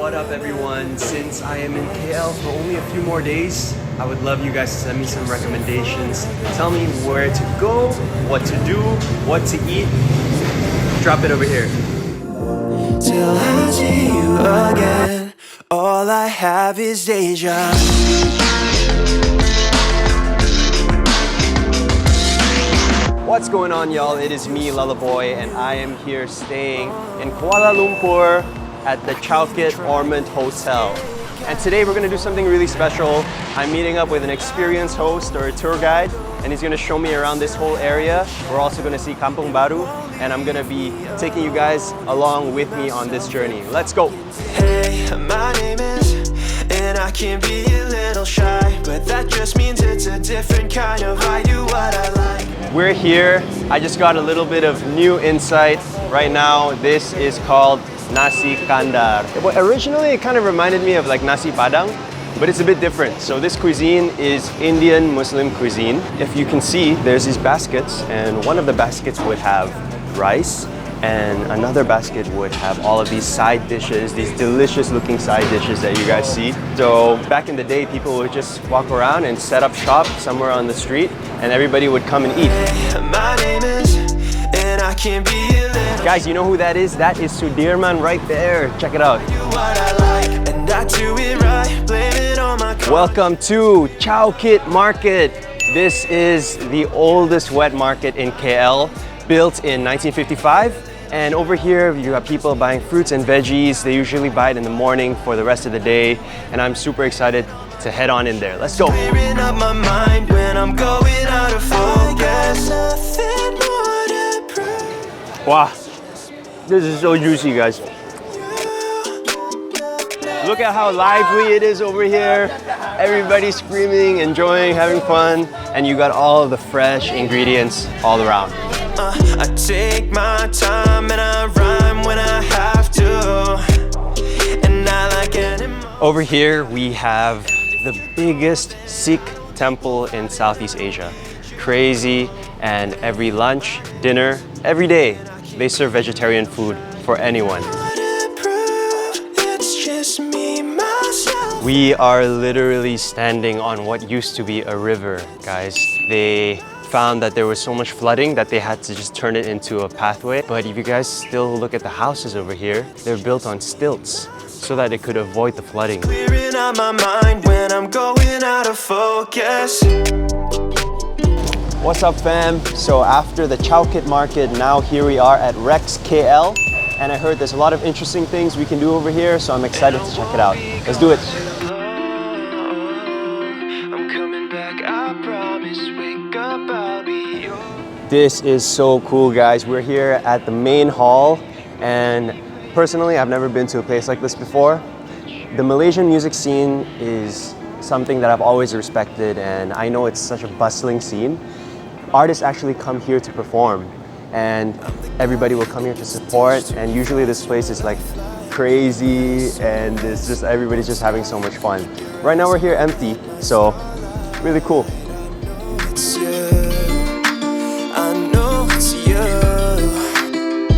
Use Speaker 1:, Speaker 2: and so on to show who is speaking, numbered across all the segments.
Speaker 1: What up everyone? Since I am in KL for only a few more days, I would love you guys to send me some recommendations. Tell me where to go, what to do, what to eat. Drop it over here.
Speaker 2: Till I see you again, all I have is deja.
Speaker 1: What's going on, y'all? It is me, Lullaboy, and I am here staying in Kuala Lumpur at the Chow Kit Ormond Hotel. And today we're gonna do something really special. I'm meeting up with an experienced host or a tour guide, and he's gonna show me around this whole area. We're also gonna see Kampung Baru, and I'm gonna be taking you guys along with me on this journey. Let's go!
Speaker 2: Hey, my name is, and I can be a little shy, but that just means it's a different kind of I do what I like.
Speaker 1: We're here. I just got a little bit of new insight. Right now, this is called Nasi Kandar. Well, originally, it kind of reminded me of like Nasi Padang, but it's a bit different. So this cuisine is Indian Muslim cuisine. If you can see, there's these baskets, and one of the baskets would have rice, and another basket would have all of these side dishes, these delicious looking side dishes that you guys see. So back in the day, people would just walk around and set up shop somewhere on the street, and everybody would come and eat.
Speaker 2: My name is, and I can be a little.
Speaker 1: Guys, you know who that is? That is Sudirman right there. Check it out.
Speaker 2: What I like, and I do it right. Blame it on my.
Speaker 1: Welcome to Chow Kit Market. This is the oldest wet market in KL, built in 1955. And over here, you have people buying fruits and veggies. They usually buy it in the morning for the rest of the day. And I'm super excited to head on in there. Let's go.
Speaker 2: Clearing up my mind when I'm going out of focus. Nothing more to prove.
Speaker 1: Wow, this is so juicy, guys. Look at how lively it is over here. Everybody's screaming, enjoying, having fun. And you got all of the fresh ingredients all around.
Speaker 2: I take my time and I rhyme when I have to. And I like animals.
Speaker 1: Over here, we have the biggest Sikh temple in Southeast Asia. Crazy, and every lunch, dinner, every day, they serve vegetarian food for anyone.
Speaker 2: It's just me, myself.
Speaker 1: We are literally standing on what used to be a river, guys. They found that there was so much flooding that they had to just turn it into a pathway. But if you guys still look at the houses over here, they're built on stilts so that it could avoid the flooding.
Speaker 2: Clearing out my mind when I'm going out of focus.
Speaker 1: What's up, fam? So after the Chow Kit Market, now here we are at Rex KL, and I heard there's a lot of interesting things we can do over here, so I'm excited to check it out. Let's do it.
Speaker 2: I'm coming back, I promise. Wake up, I'll be yours.
Speaker 1: This is so cool, guys. We're here at the main hall, and personally, I've never been to a place like this before. The Malaysian music scene is something that I've always respected, and I know it's such a bustling scene. Artists actually come here to perform, and everybody will come here to support, and usually this place is like crazy, and it's just everybody's just having so much fun. Right now we're here empty, so really cool.
Speaker 2: It's you. I know it's you.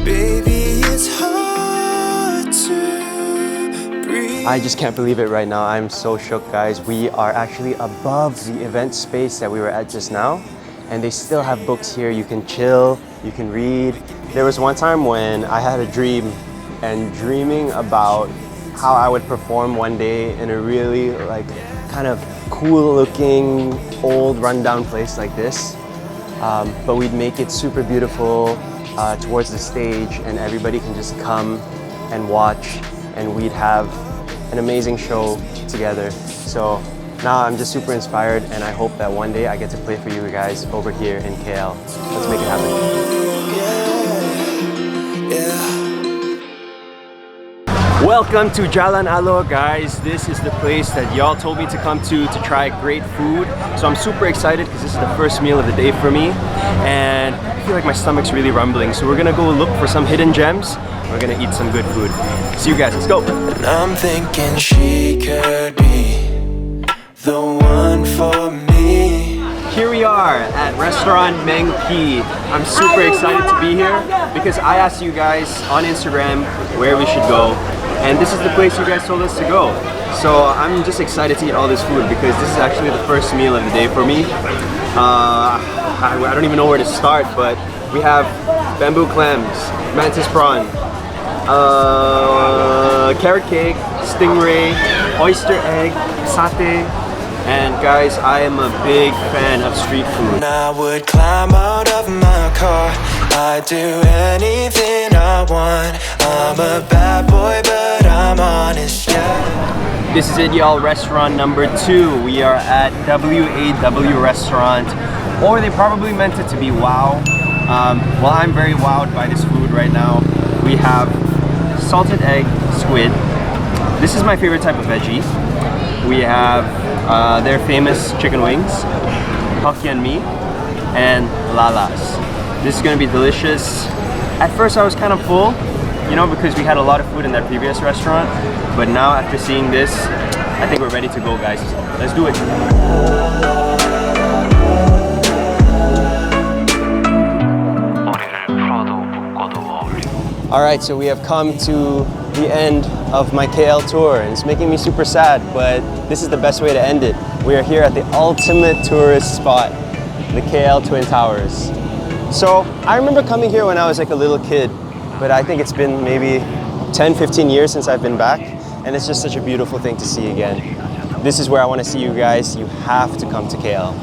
Speaker 2: Baby, it's hard to breathe.
Speaker 1: I just can't believe it right now. I'm so shook, guys. We are actually above the event space that we were at just now, and they still have books here. You can chill, you can read. There was one time when I had a dream, and dreaming about how I would perform one day in a really like kind of cool looking old rundown place like this. But we'd make it super beautiful towards the stage, and everybody can just come and watch, and we'd have an amazing show together. So now I'm just super inspired, and I hope that one day I get to play for you guys over here in KL. Let's make it happen. Welcome to Jalan Alor, guys. This is the place that y'all told me to come to try great food. So I'm super excited because this is the first meal of the day for me, and I feel like my stomach's really rumbling. So we're gonna go look for some hidden gems. We're gonna eat some good food. See you guys, let's go.
Speaker 2: I'm thinking she could be the one for me.
Speaker 1: Here we are at restaurant Meng Ki. I'm super excited to be here because I asked you guys on Instagram where we should go. And this is the place you guys told us to go. So I'm just excited to eat all this food because this is actually the first meal of the day for me. I don't even know where to start, but we have bamboo clams, mantis prawn, carrot cake, stingray, oyster egg, satay, and guys, I am a big fan of street food.
Speaker 2: I would climb out of my car, I'd do anything I want. I'm a bad boy, but I'm honest, yeah.
Speaker 1: This is it, y'all. Restaurant number 2. We are at WAW restaurant, or they probably meant it to be wow. Well, I'm very wowed by this food right now. We have salted egg squid. This is my favorite type of veggie. We have their famous chicken wings, Hokkien mee, and lalas. This is gonna be delicious. At first I was kind of full, you know, because we had a lot of food in that previous restaurant. But now after seeing this, I think we're ready to go, guys. Let's do it. Alright, so we have come to the end of my KL tour, and it's making me super sad, but this is the best way to end it. We are here at the ultimate tourist spot, the KL Twin Towers. So I remember coming here when I was like a little kid, but I think it's been maybe 10-15 years since I've been back, and it's just such a beautiful thing to see again. This is where I want to see you guys. You have to come to KL.